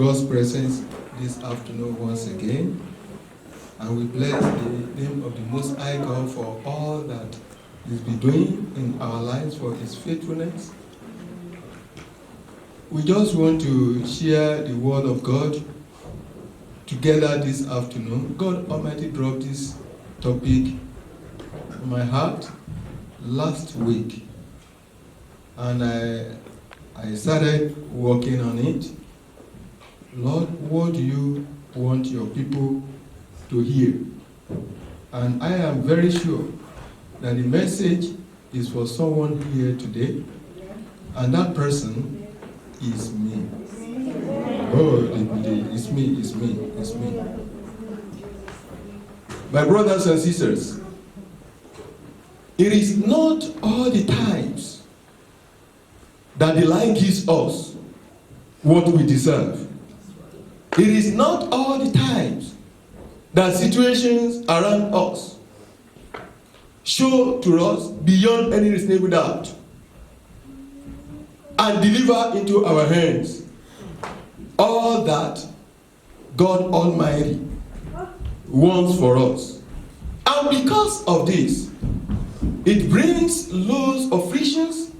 God's presence this afternoon once again. And we bless the name of the Most High God for all that He's been doing in our lives, for His faithfulness. We just want to share the Word of God together this afternoon. God Almighty dropped this topic in my heart last week. And I started working on it. Lord, what do you want your people to hear? And I am very sure that the message is for someone here today, and that person is me. Oh, it's me. My brothers and sisters, it is not all the times that the light gives us what we deserve. It is not all the times that situations around us show to us beyond any reasonable doubt and deliver into our hands all that God Almighty wants for us. And because of this, it brings loads of frictions,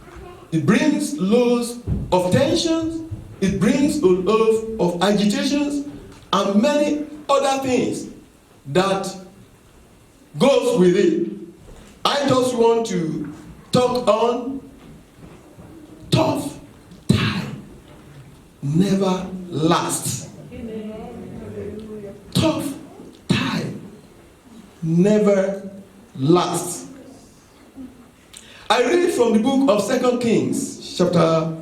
it brings loads of tensions, it brings a lot of agitations and many other things that goes with it. I just want to talk on tough time never lasts. Tough time never lasts. I read from the book of 2 Kings, chapter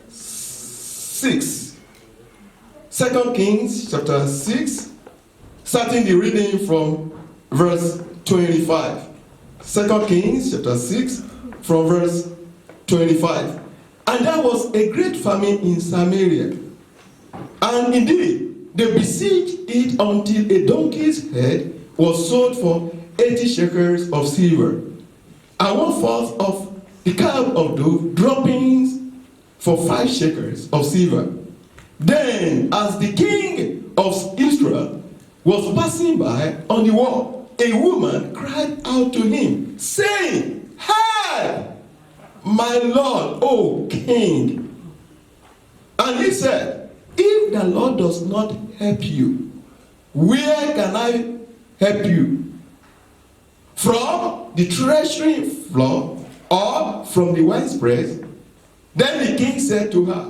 6. 2 Kings, chapter 6, starting the reading from verse 25. 2 Kings, chapter 6, from verse 25. And there was a great famine in Samaria. And indeed, they besieged it until a donkey's head was sold for 80 shekels of silver, and 1/4 of the calf of doe droppings for 5 shekels of silver. Then, as the king of Israel was passing by on the wall, a woman cried out to him, saying, "Hey, my lord, O king." And he said, "If the Lord does not help you, where can I help you? From the threshing floor or from the winepress?" Then the king said to her,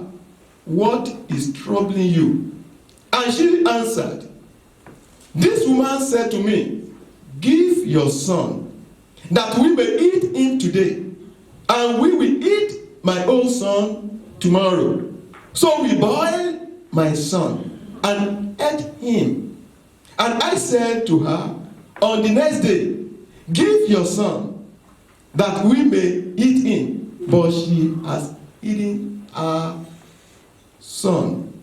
"What is troubling you?" And she answered, "This woman said to me, 'Give your son, that we may eat him today, and we will eat my own son tomorrow.' So we boiled my son and ate him. And I said to her on the next day, 'Give your son, that we may eat him.' But she has eaten her son."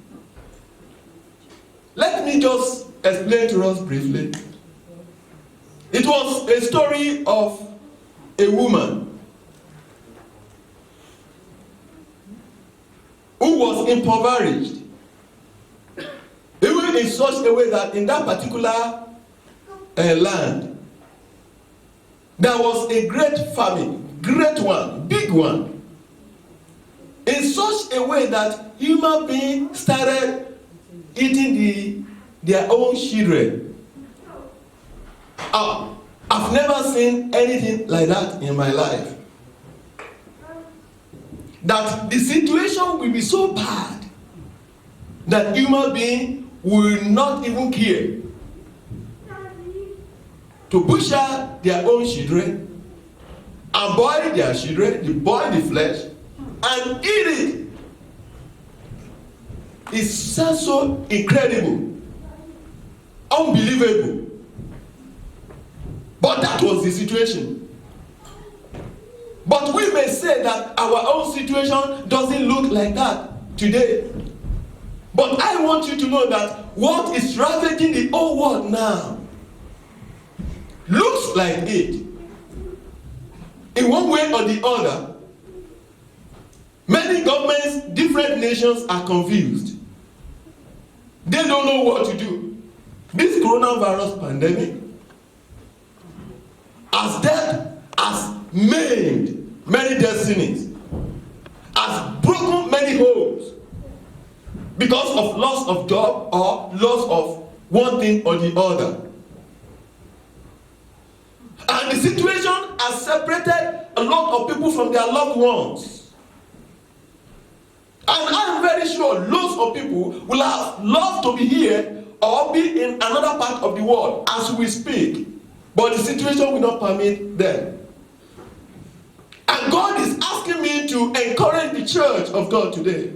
Let me just explain to us briefly. It was a story of a woman who was impoverished, even in such a way that in that particular land, there was a great famine, great one, big one, in such a way that human beings started eating their own children. I've never seen anything like that in my life. That the situation will be so bad that human beings will not even care to butcher their own children and boil their children, boil the flesh and eat it. It's so incredible, unbelievable. But that was the situation. But we may say that our own situation doesn't look like that today. But I want you to know that what is ravaging the whole world now looks like it. In one way or the other, many governments, different nations are confused. They don't know what to do. This coronavirus pandemic has maimed many destinies, has broken many homes because of loss of job or loss of one thing or the other. And the situation has separated a lot of people from their loved ones. And I'm very sure lots of people will have loved to be here or be in another part of the world as we speak. But the situation will not permit them. And God is asking me to encourage the church of God today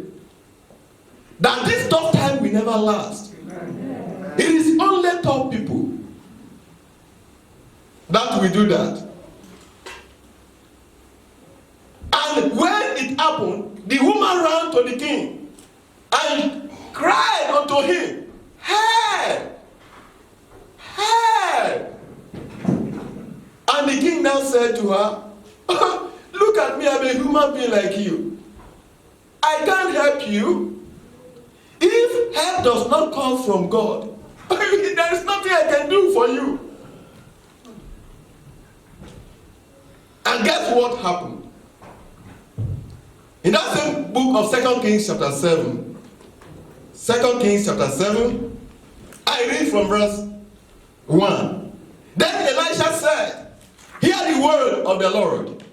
that this tough time will never last. It is only tough people that will do that. And when it happened, the woman ran to the king and cried unto him, "Help! Help!" And the king now said to her, "Look at me, I'm a human being like you. I can't help you. If help does not come from God, there is nothing I can do for you." And guess what happened? In that same book of 2 Kings chapter 7, 2 Kings chapter 7, I read from verse 1. Then Elisha said, "Hear the word of the Lord.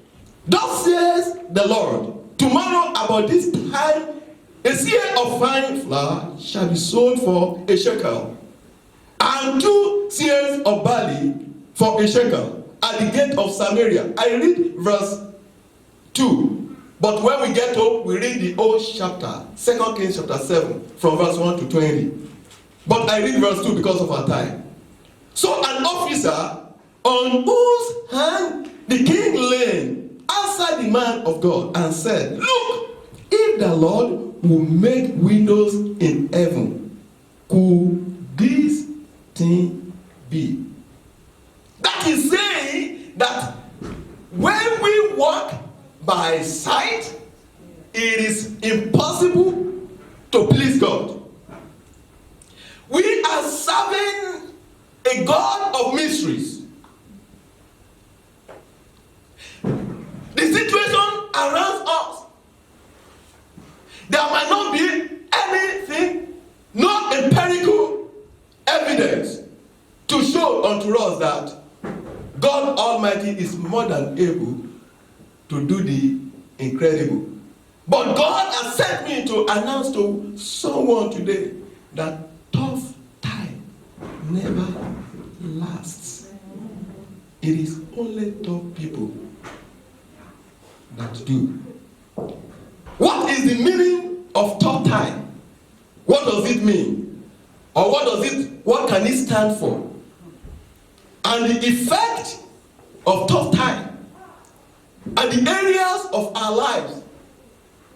Thus says the Lord, tomorrow about this time, a seah of fine flour shall be sold for a shekel, and 2 seahs of barley for a shekel at the gate of Samaria." I read verse 2. But when we get up, we read the whole chapter, 2 Kings chapter 7, from verse 1 to 20. But I read verse 2 because of our time. So an officer on whose hand the king leaned answered the man of God and said, "Look, if the Lord will make windows in heaven, could this thing be?" That is saying that when we walk by sight, it is impossible to please God. We are serving a God of mysteries. The situation around us, there might not be anything, no empirical evidence to show unto us that God Almighty is more than able to do the incredible. But God has sent me to announce to someone today that tough time never lasts. It is only tough people that do. What is the meaning of tough time? What does it mean? Or what can it stand for? And the effect of tough time and the areas of our lives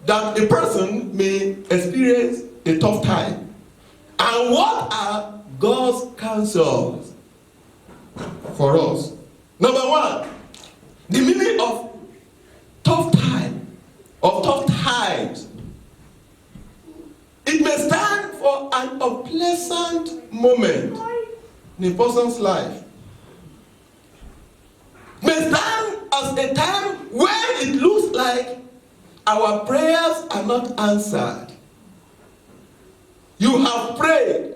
that a person may experience a tough time. And what are God's counsels for us? Number one, the meaning of tough time, of tough times. It may stand for an unpleasant moment in a person's life. May stand as a time when it looks like our prayers are not answered. You have prayed.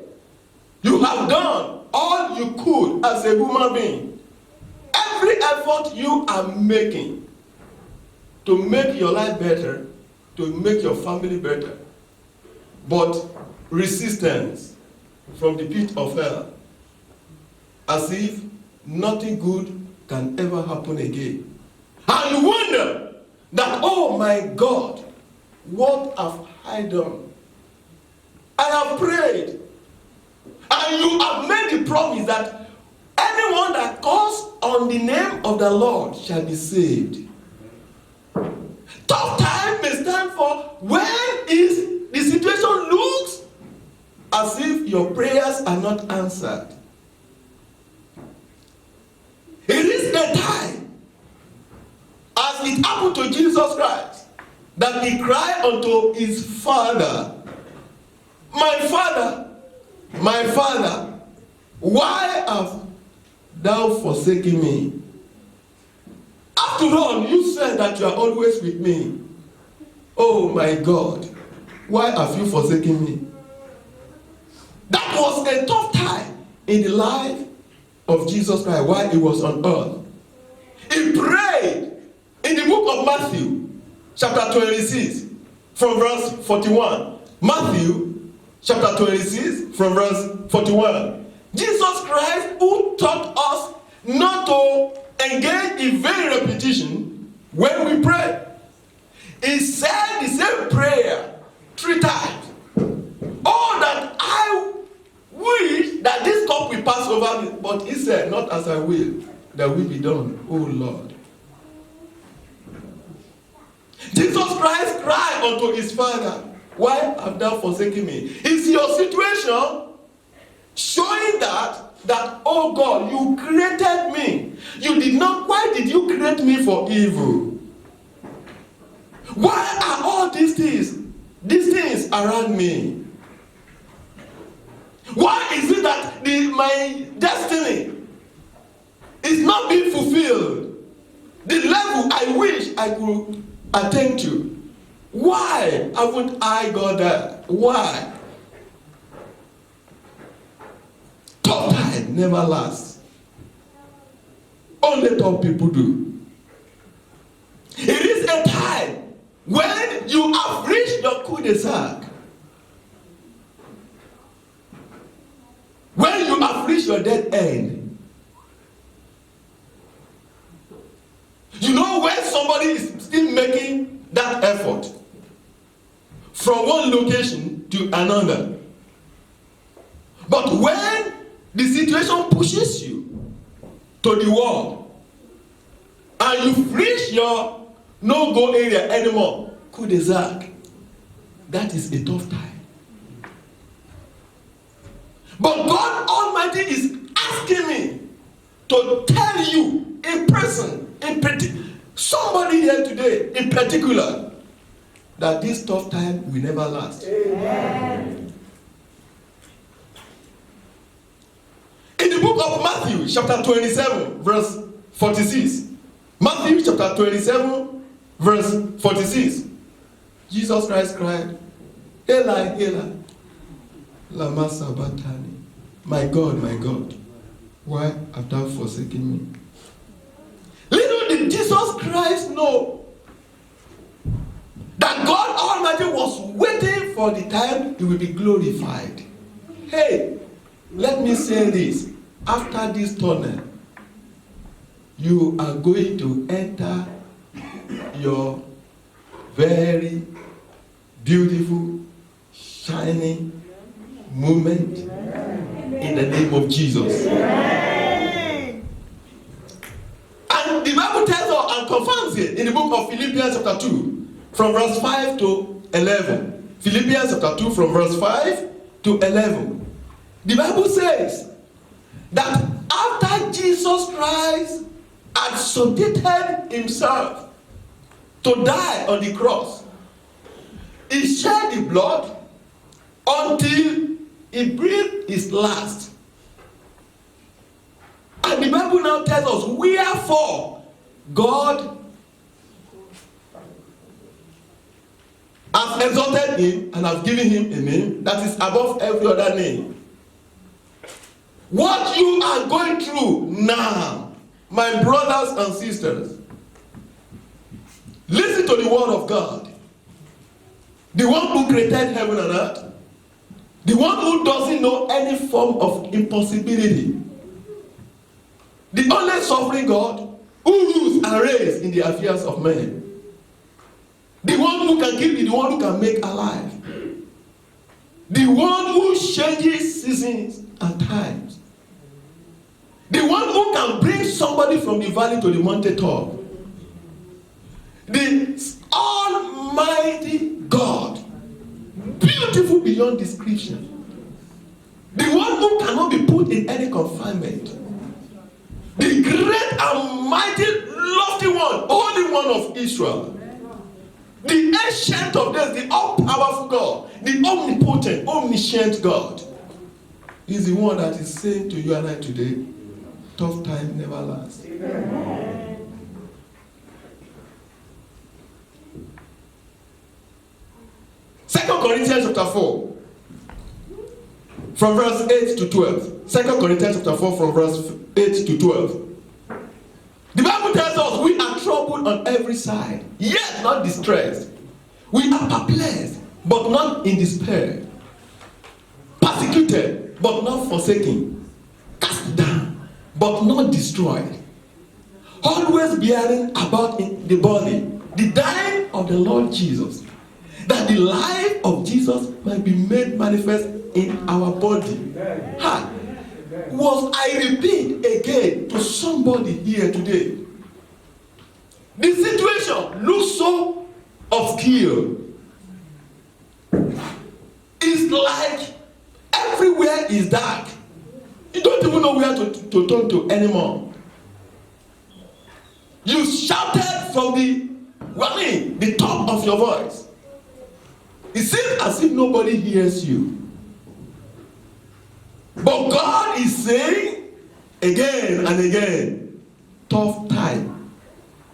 You have done all you could as a human being. Every effort you are making to make your life better, to make your family better. But resistance from the pit of hell, as if nothing good can ever happen again. And you wonder that, oh my God, what have I done? I have prayed. And you have made the promise that anyone that calls on the name of the Lord shall be saved. Tough time may stand for when the situation looks as if your prayers are not answered. It is the time, as it happened to Jesus Christ, that he cried unto his Father, "My Father, my Father, why have thou forsaken me? After all, you said that you are always with me. Oh my God, why have you forsaken me? That was a tough time in the life of Jesus Christ while he was on earth. He prayed in the book of Matthew, chapter 26, from verse 41. Matthew, chapter 26, from verse 41. Jesus Christ, who taught us not to engage in vain repetition when we pray. He said the same prayer 3 times. Oh, that I wish that this cup will pass over me. But he said, not as I will, that will be done, oh Lord. Jesus Christ cried unto his Father, why have thou forsaken me? Is your situation showing that, oh God, you created me. Why did you create me for evil? Why are all these things around me? Why is it that my destiny is not being fulfilled? The level I wish I could attain to. Why haven't I got that? Why? Tough time never lasts. Only tough people do. It is a time when you have reached your cul-de-sac. When you have reached your dead end. You know, when somebody is still making that effort from one location to another. But when the situation pushes you to the wall and you've reached your no-go area anymore, cul-de-sac, that is a tough time. But God Almighty is asking me to tell you in person, somebody here today in particular, that this tough time will never last. Amen. In the book of Matthew, chapter 27, verse 46. Matthew chapter 27, verse 46. Jesus Christ cried, Eli, Eli, lama sabachthani. My God, why have thou forsaken me? Little did Jesus Christ know that God Almighty was waiting for the time he will be glorified. Hey, let me say this. After this tunnel, you are going to enter your very beautiful, shining moment in the name of Jesus. And the Bible tells us and confirms it in the book of Philippians chapter 2 from verse 5 to 11. Philippians chapter 2 from verse 5 to 11. The Bible says that after Jesus Christ had subjected himself to die on the cross, he shed the blood until he breathed his last. And the Bible now tells us, wherefore God has exalted him and has given him a name that is above every other name. What you are going through now, my brothers and sisters, listen to the word of God. The one who created heaven and earth. The one who doesn't know any form of impossibility. The only sovereign God who rules and reigns in the affairs of men. The one who can kill, the one who can make alive. The one who changes seasons and times. The one who can bring somebody from the valley to the mountaintop. The Almighty God. Beautiful beyond description. The one who cannot be put in any confinement. The great and mighty, lofty one, Holy One of Israel. The ancient of days, the all-powerful God, the omnipotent, omniscient God. is the one that is saying to you and I today, tough time never lasts. Amen. 2 Corinthians chapter 4, from verse 8 to 12. 2 Corinthians chapter 4, from verse 8 to 12. The Bible tells us we are troubled on every side, yet not distressed. We are perplexed, but not in despair. Persecuted, but not forsaken. Cast down, but not destroyed. Always bearing about in the body the dying of the Lord Jesus, that the life of Jesus might be made manifest in our body. Ha! Was I repeat again to somebody here today? The situation looks so obscure. It's like everywhere is dark. You don't even know where to turn to anymore. You shouted from the top of your voice. It seems as if nobody hears you. But God is saying again and again, tough time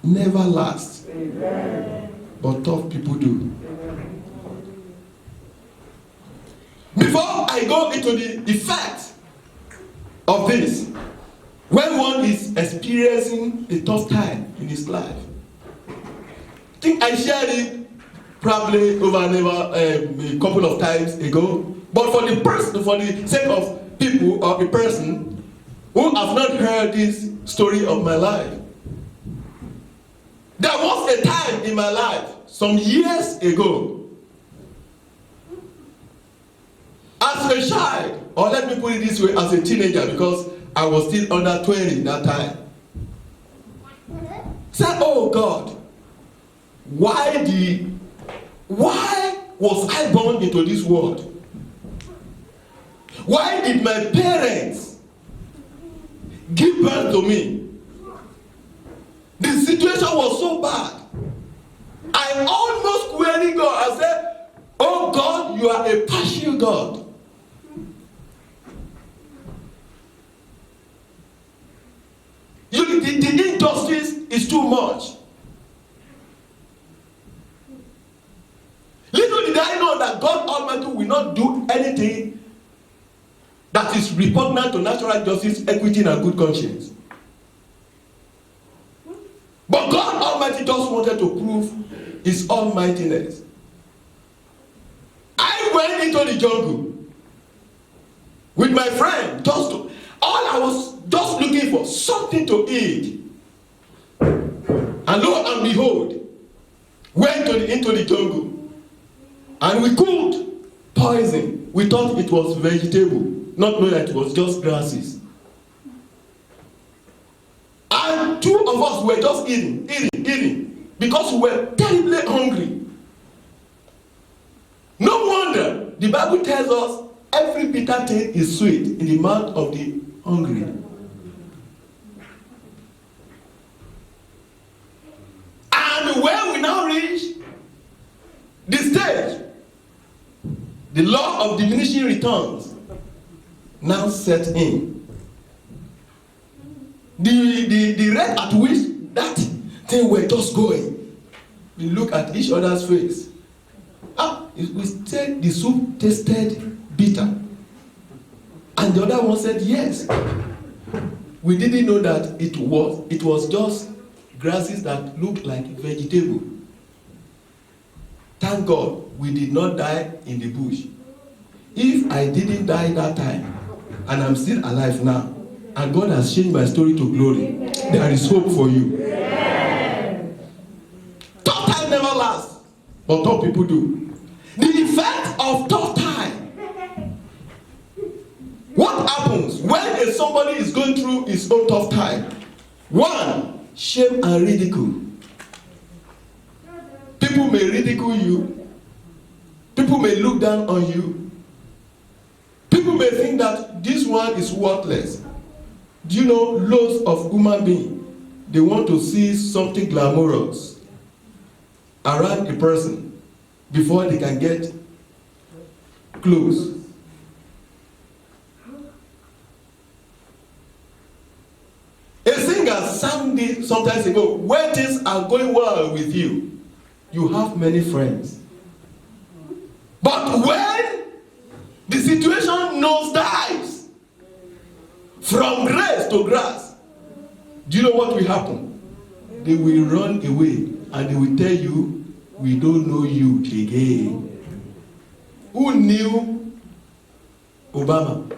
never lasts. Amen. But tough people do. Before I go into the effect of this, when one is experiencing a tough time in his life, I think I shared it probably over and over a couple of times ago. But for the sake of people or a person who have not heard this story of my life, there was a time in my life, some years ago, as a child, or let me put it this way, as a teenager, because I was still under 20 that time. Said, oh God, why was I born into this world? Why did my parents give birth to me? The situation was so bad. I almost queried God. I said, oh God, you are a partial God. The injustice is too much. Little did I know that God Almighty will not do anything that is repugnant to natural justice, equity, and good conscience. But God Almighty just wanted to prove His almightiness. I went into the jungle with my friend, all I was just looking for something to eat. And lo and behold, went into the jungle, and we cooked poison. We thought it was vegetable, not knowing that it was just grasses. And two of us were just eating, because we were terribly hungry. No wonder the Bible tells us every bitter thing is sweet in the mouth of the hungry. And when we now reach the stage, the law of diminishing returns now set in. The rate at which that thing were just going, we look at each other's face. We said the soup tasted bitter, and the other one said yes. We didn't know that it was just grasses that looked like vegetable. Thank God we did not die in the bush. If I didn't die that time, and I'm still alive now, and God has changed my story to glory, there is hope for you. Tough time never lasts, but tough people do. The effect of tough time. What happens when somebody is going through his own tough time? One, shame and ridicule. People may ridicule you. People may look down on you. People may think that this one is worthless. Do you know loads of human beings, they want to see something glamorous around a person before they can get close. sang this sometimes ago. When things are going well with you, you have many friends. But when the situation nosedives from grace to grass, do you know what will happen? They will run away and they will tell you, we don't know you again. Who knew Obama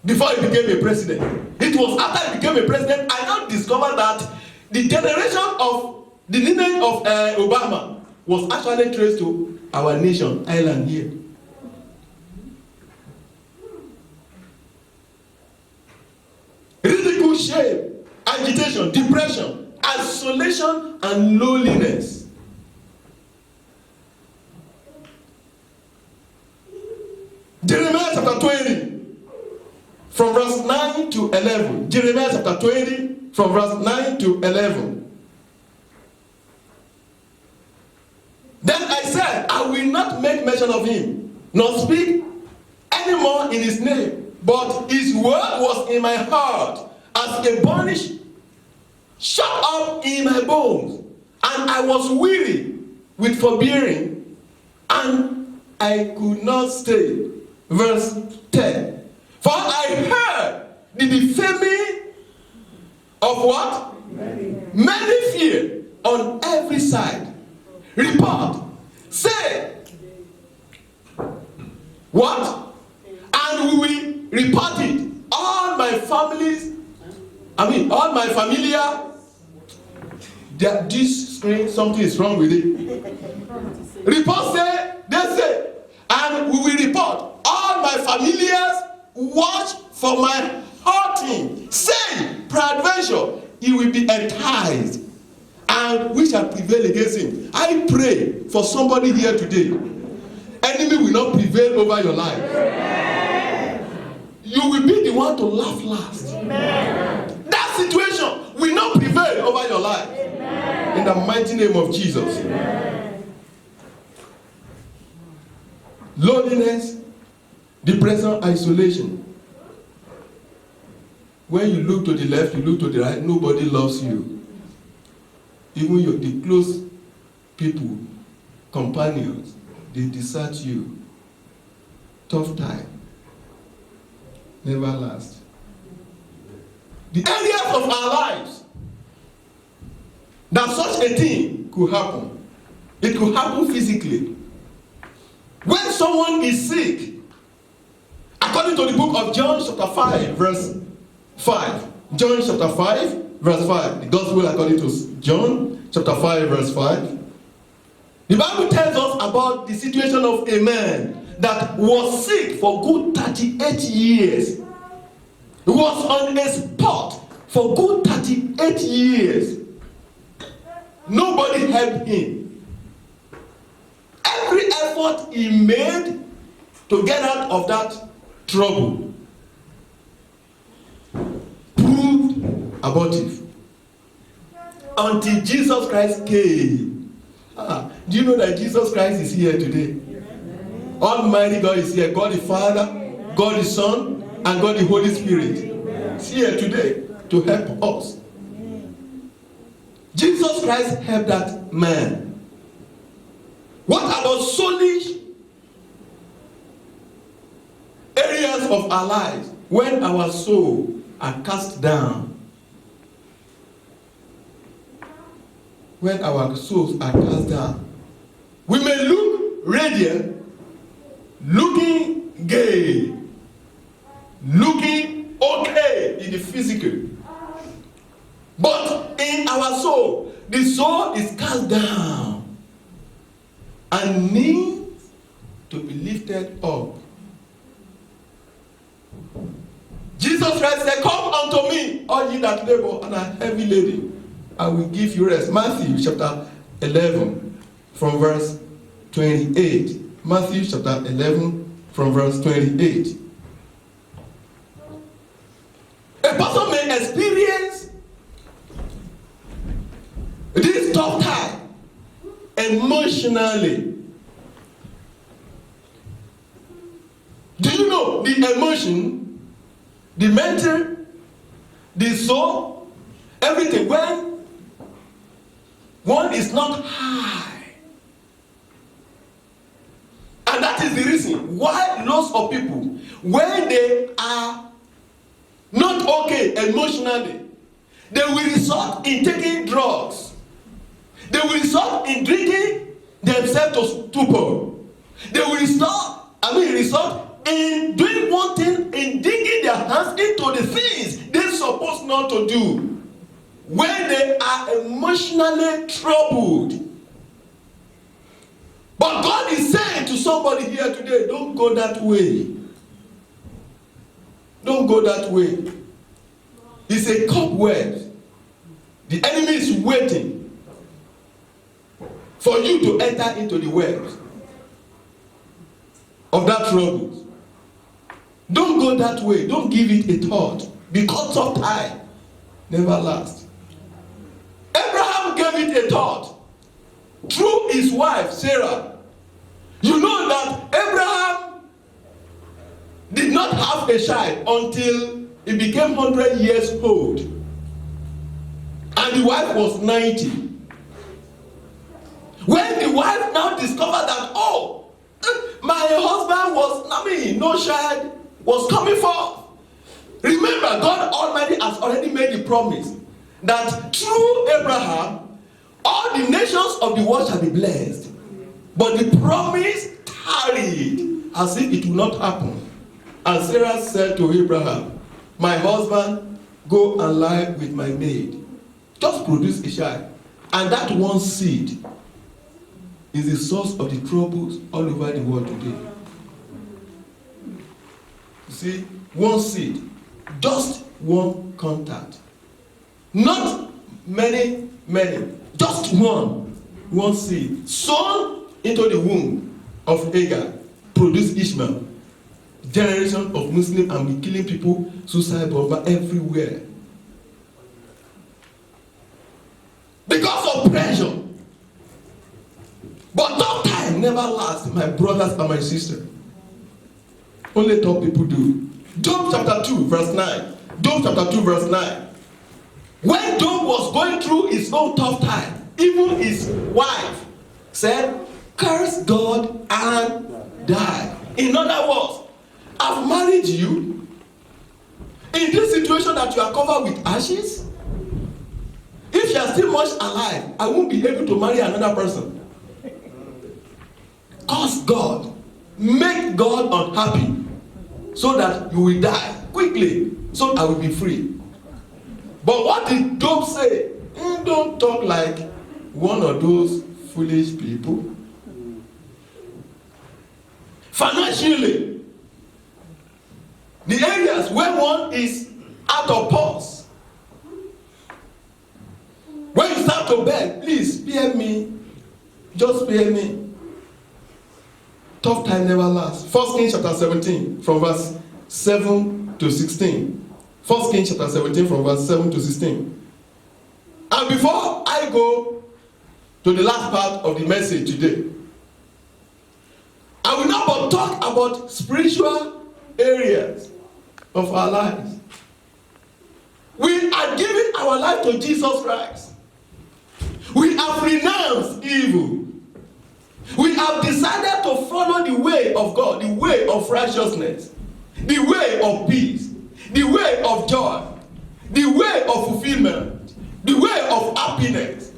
before he became a president? It was after he became a president I now discovered that the generation of the lineage of Obama was actually traced to our nation, Ireland here. Ridicule, shame, agitation, depression, isolation, and loneliness. Jeremiah chapter 20, from verse 9 to 11. Jeremiah chapter 20, from verse 9 to 11. Then I said, I will not make mention of him, nor speak any more in his name. But his word was in my heart as a burnish shut up in my bones. And I was weary with forbearing, and I could not stay. Verse 10. For I heard the defaming of what? Many fear on every side. Report. Say. What? And we will report it. All my families, all my familiar, this screen, something is wrong with it. Report say, they say, and we will report. All my familiars watch for my hurting. Say, peradventure, he will be enticed, and we shall prevail against him. I pray for somebody here today. Enemy will not prevail over your life. Amen. You will be the one to laugh last. Amen. That situation will not prevail over your life. Amen. In the mighty name of Jesus. Amen. Loneliness, depression, isolation. When you look to the left, you look to the right, nobody loves you. Even the close people, companions, they desert you. Tough time. Never last. The areas of our lives that such a thing could happen. It could happen physically. When someone is sick, according to the book of John chapter 5, verse 5. John chapter 5, verse 5. The gospel according to John chapter 5, verse 5. The Bible tells us about the situation of a man that was sick for good 38 years. He was on a spot for good 38 years. Nobody helped him. Every effort he made to get out of that trouble proved abortive. Until Jesus Christ came. Do you know that Jesus Christ is here today? Almighty God is here. God the Father, God the Son, and God the Holy Spirit is here today to help us. Jesus Christ helped that man. What about soulish areas of our lives when our soul are cast down? When our souls are cast down, we may look radiant, looking gay, looking okay in the physical. But in our soul, the soul is cast down and needs to be lifted up. Jesus Christ said, "Come unto me, all ye that labor and are heavy laden, I will give you rest." Matthew chapter 11 from verse 28. Matthew chapter 11 from verse 28. A person may experience this tough time emotionally. Do you know the emotion, the mental, the soul, everything. When one is not high. And that is the reason why lots of people, when they are not okay emotionally, they will resort in taking drugs. They will resort in drinking themselves to stupor. They will resort in doing one thing, in digging their hands into the things they're supposed not to do when they are emotionally troubled. But God is saying to somebody here today, don't go that way. Don't go that way. It's a cobweb. The enemy is waiting for you to enter into the web of that trouble. Don't go that way. Don't give it a thought, because of time never lasts. Abraham gave it a thought through his wife Sarah. You know that Abraham did not have a child until he became 100 years old, and the wife was 90. When the wife now discovered that, oh, my husband was, no child was coming forth. Remember, God Almighty has already made the promise that through Abraham, all the nations of the world shall be blessed. But the promise tarried as if it will not happen. And Sarah said to Abraham, my husband, go and lie with my maid. Just produce a child. And that one seed is the source of the troubles all over the world today. You see, one seed, just one contact. Not many, just one seed. Sown into the womb of Hagar, produced Ishmael. Generation of Muslims, and we killing people, suicide bomber everywhere. Because of pressure. But that time never lasts, my brothers and my sisters. Only top people do. Job chapter 2 verse 9. Job chapter 2 verse 9. When Job was going through his own tough time, even his wife said, curse God and die. In other words, I've married you in this situation that you are covered with ashes. If you are still much alive, I won't be able to marry another person. Curse God. Make God unhappy so that you will die quickly, so I will be free. But what did Job say? Don't talk like one of those foolish people. Financially, the areas where one is out of pause. When you start to beg, please spare me. Just spare me. Tough time never lasts. 1 Kings chapter 17 from verse 7 to 16. 1 Kings chapter 17 from verse 7 to 16. And before I go to the last part of the message today, I will now but talk about spiritual areas of our lives. We are giving our life to Jesus Christ. We have renounced evil. We have decided to follow the way of God, the way of righteousness, the way of peace, the way of joy, the way of fulfillment, the way of happiness,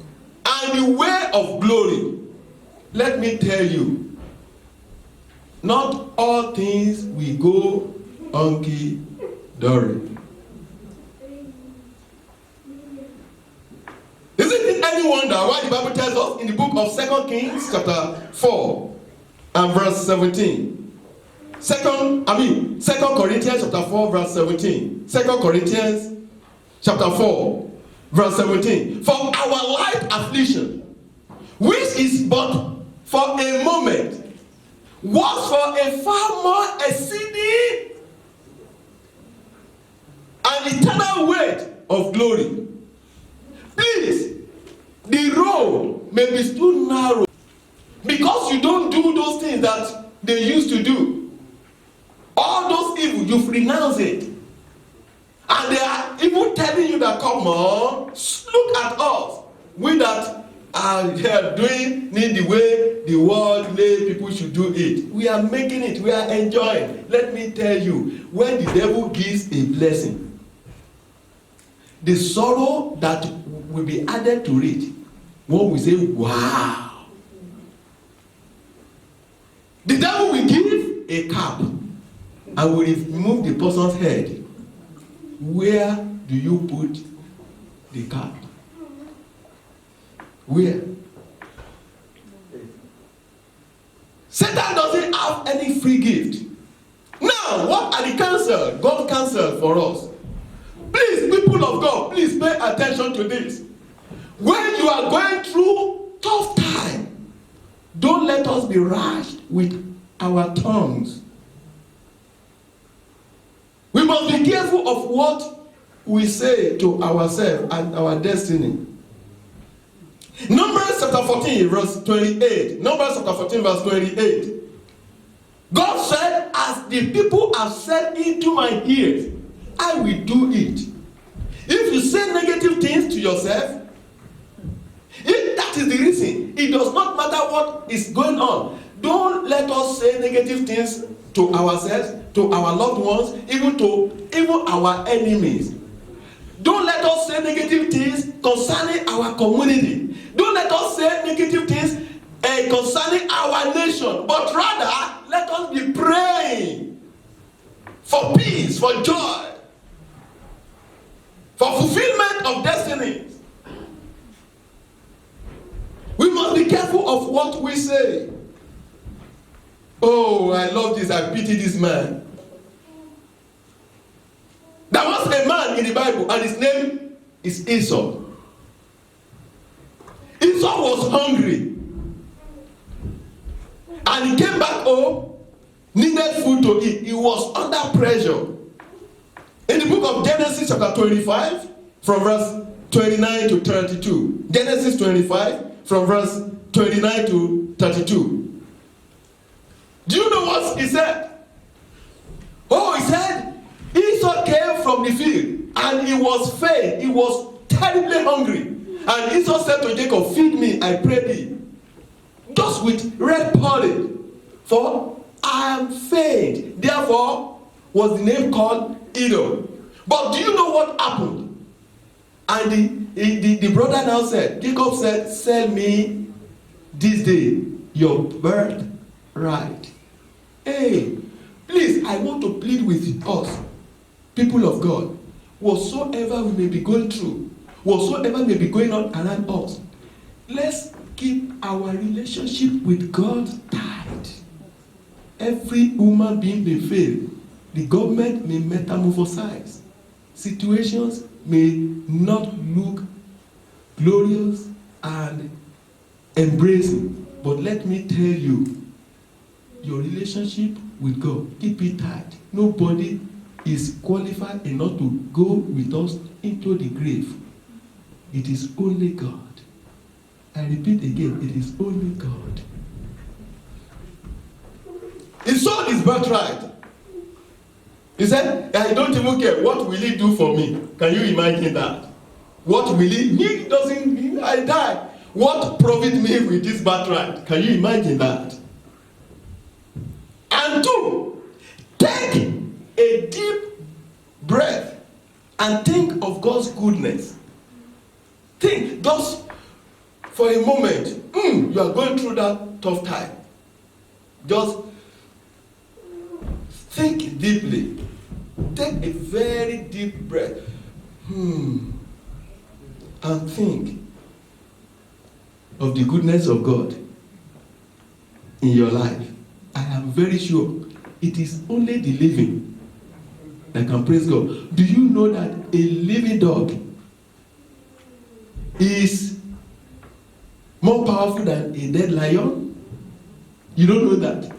and the way of glory. Let me tell you, not all things will go hunky-dory. Isn't it any wonder why the Bible tells us in the book of 2 Kings chapter 4 and verse 17? 2 Corinthians chapter 4 verse 17. 2 Corinthians chapter 4 verse 17. For our light affliction, which is but for a moment, was for a far more exceeding and eternal weight of glory. Please, the road may be too narrow because you don't do those things that they used to do. All those evil, you've renounced it. And they are even telling you that, come on, look at us. We that are doing it the way the worldly people should do it. We are making it. We are enjoying. Let me tell you, when the devil gives a blessing, the sorrow that will be added to it, one will say, wow. The devil will give a cap and will remove the person's head. Where do you put the cap? Where? Satan doesn't have any free gift. Now, what are the counsel God counsel for us? Please, people of God, please pay attention to this. When you are going through tough time, don't let us be rash with our tongues. We must be careful of what we say to ourselves and our destiny. Numbers chapter 14 verse 28. Numbers chapter 14 verse 28. God said, as the people have said into my ears, I will do it. If you say negative things to yourself, if that is the reason, it does not matter what is going on. Don't let us say negative things to ourselves, to our loved ones, even our enemies. Don't let us say negative things concerning our community. Don't let us say negative things concerning our nation. But rather, let us be praying for peace, for joy, for fulfillment of destinies. We must be careful of what we say. Oh, I love this. I pity this man. There was a man in the Bible, and his name is Esau. Esau was hungry. And he came back home, needed food to eat. He was under pressure. In the book of Genesis chapter 25, from verse 29 to 32. Genesis 25, from verse 29 to 32. Do you know what he said? Oh, he said, Esau came from the field, and he was faint. He was terribly hungry. And Esau said to Jacob, feed me, I pray thee, just with red porridge, for I am faint. Therefore was the name called Edom. But do you know what happened? And the brother now said, Jacob said, sell me this day your birthright. Hey, please, I want to plead with us, people of God, whatsoever we may be going through, whatsoever may be going on around us, let's keep our relationship with God tight. Every human being may fail. The government may metamorphosize. Situations may not look glorious and embracing. But let me tell you, your relationship with God, keep it tight. Nobody is qualified enough to go with us into the grave. It is only God. I repeat again, it is only God. He sold his birthright. He said, I don't even care. What will he do for me? Can you imagine that? What will he doesn't, I die. What profit me with this birthright? Can you imagine that? And two, take a deep breath and think of God's goodness. Think just for a moment. You are going through that tough time. Just think deeply. Take a very deep breath. And think of the goodness of God in your life. I am very sure it is only the living that can praise God. Do you know that a living dog is more powerful than a dead lion? You don't know that?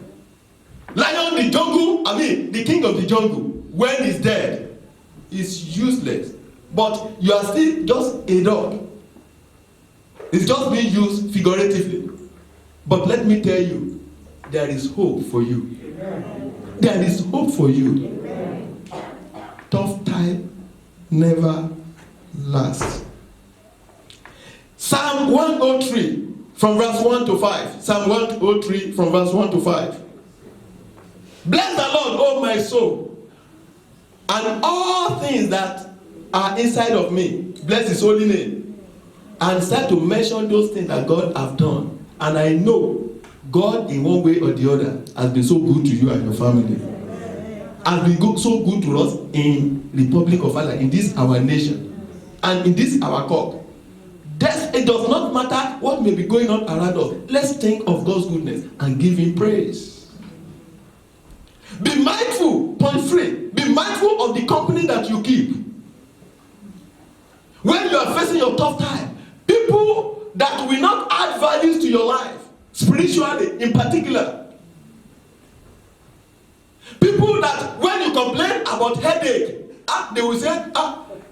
Lion, the jungle, the king of the jungle, when he's dead, is useless. But you are still just a dog. It's just being used figuratively. But let me tell you, there is hope for you. Amen. There is hope for you. Amen. Tough time never last. Psalm 103 from verse 1 to 5. Psalm 103 from verse 1 to 5. Bless the Lord, O my soul, and all things that are inside of me. Bless his holy name. And start to mention those things that God have done. And I know God in one way or the other has been so good to you and your family. Has been so good to us in Republic of Ireland, in this our nation, and in this our court. It does not matter what may be going on around us. Let's think of God's goodness and give him praise. Be mindful, point 3, be mindful of the company that you keep. When you are facing your tough time, people that will not add values to your life, spiritually in particular. People that when you complain about headache, they will say,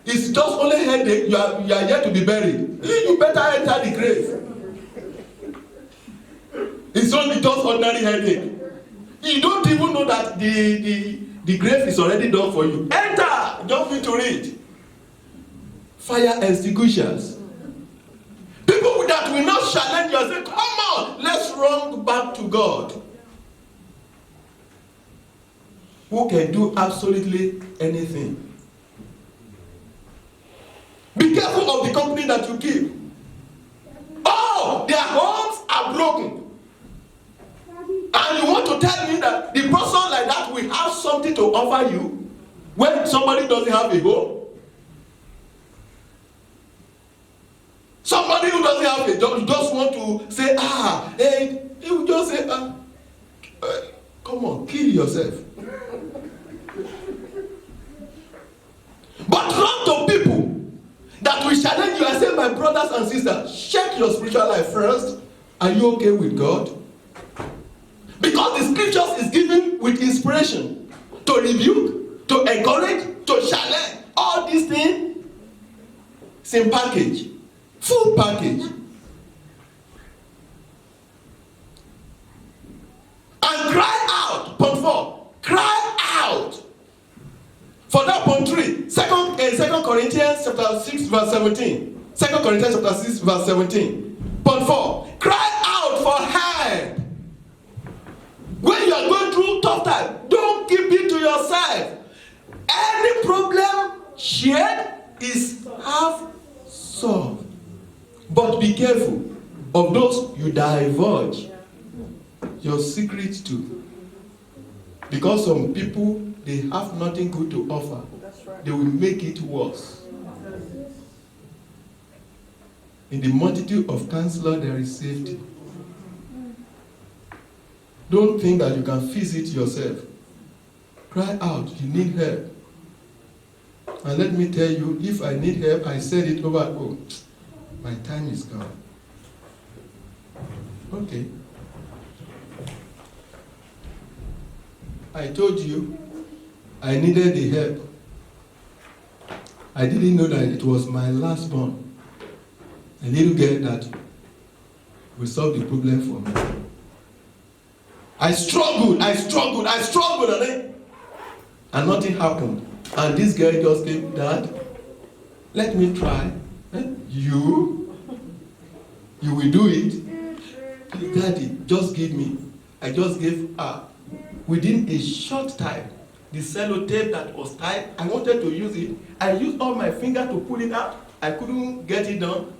it's just only headache, you are yet to be buried. You better enter the grave. It's only just ordinary headache. You don't even know that the grave is already done for you. Enter, jump into it. Fire extinguishers. People that will not challenge you and say, come on, let's run back to God. Who can do absolutely anything. Be careful of the company that you keep. Oh, their homes are broken. And you want to tell me that the person like that will have something to offer you when somebody doesn't have a home? Somebody who doesn't have a job, just want to say, hey, he will just say, come on, kill yourself. But run to people that will challenge you and say, my brothers and sisters, check your spiritual life first. Are you okay with God? Because the scriptures is given with inspiration to rebuke, to encourage, to challenge. All these things, same package, full package. And cry out, point 4, cry out. For that point 3, 2 Corinthians chapter 6 verse 17. 2 Corinthians chapter 6 verse 17. Point 4, cry out for help. When you are going through tough time, don't keep it to yourself. Any problem shared is half solved. But be careful of those you divulge your secrets to. Because some people, they have nothing good to offer. They will make it worse. In the multitude of counselors, there is safety. Don't think that you can fix it yourself. Cry out, you need help. And let me tell you, if I need help, I said it over at home. My time is gone. Okay. I told you I needed the help. I didn't know that it was my last born, a little girl that will solve the problem for me. I struggled, and nothing happened. And this girl just came, Dad, let me try. You will do it. Daddy, just give me. I just gave her. Within a short time, the sellotape that was tied, I wanted to use it. I used all my finger to pull it out. I couldn't get it done.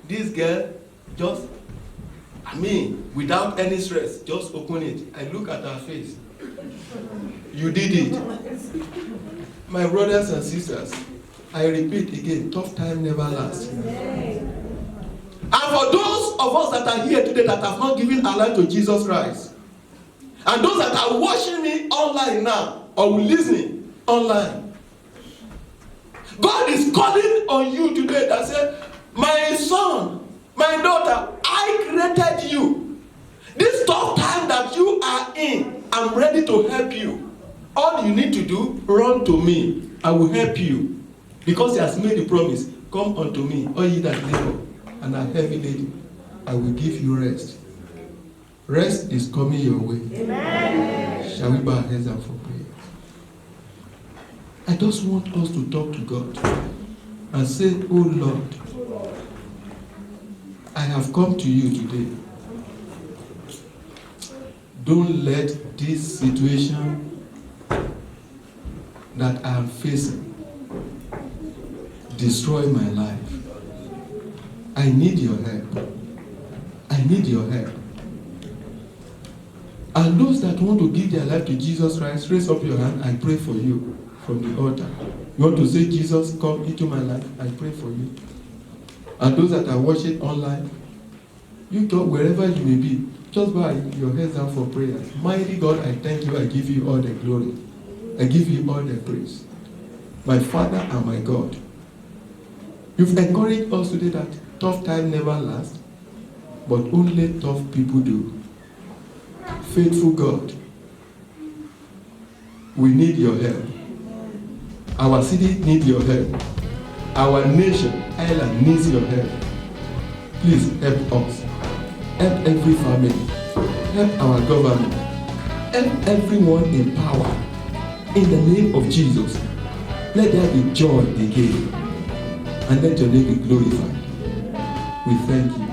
This girl just, without any stress, just open it. I look at her face. You did it. My brothers and sisters, I repeat again, tough time never lasts. And for those of us that are here today that have not given our life to Jesus Christ, and those that are watching me online now, or listening online, God is calling on you today that said, my son, my daughter, I created you. This tough time that you are in, I'm ready to help you. All you need to do, run to me. I will help you. Because he has made a promise. Come unto me, all ye that labor and are heavy laden. I will give you rest. Rest is coming your way. Amen. Shall we bow our heads and for prayer? I just want us to talk to God and say, oh Lord, I have come to you today. Don't let this situation that I am facing destroy my life. I need your help. I need your help. And those that want to give their life to Jesus Christ, raise up your hand. I pray for you from the altar. You want to say, Jesus, come into my life. I pray for you. And those that are watching online, you talk wherever you may be. Just bow your heads down for prayer. Mighty God, I thank you. I give you all the glory. I give you all the praise. My Father and my God. You've encouraged us today that tough time never lasts, but only tough people do. Faithful God, we need your help. Our city needs your help. Our nation, Ireland, needs your help. Please help us. Help every family. Help our government. Help everyone in power. In the name of Jesus, let there be joy again. And let your name be glorified. We thank you.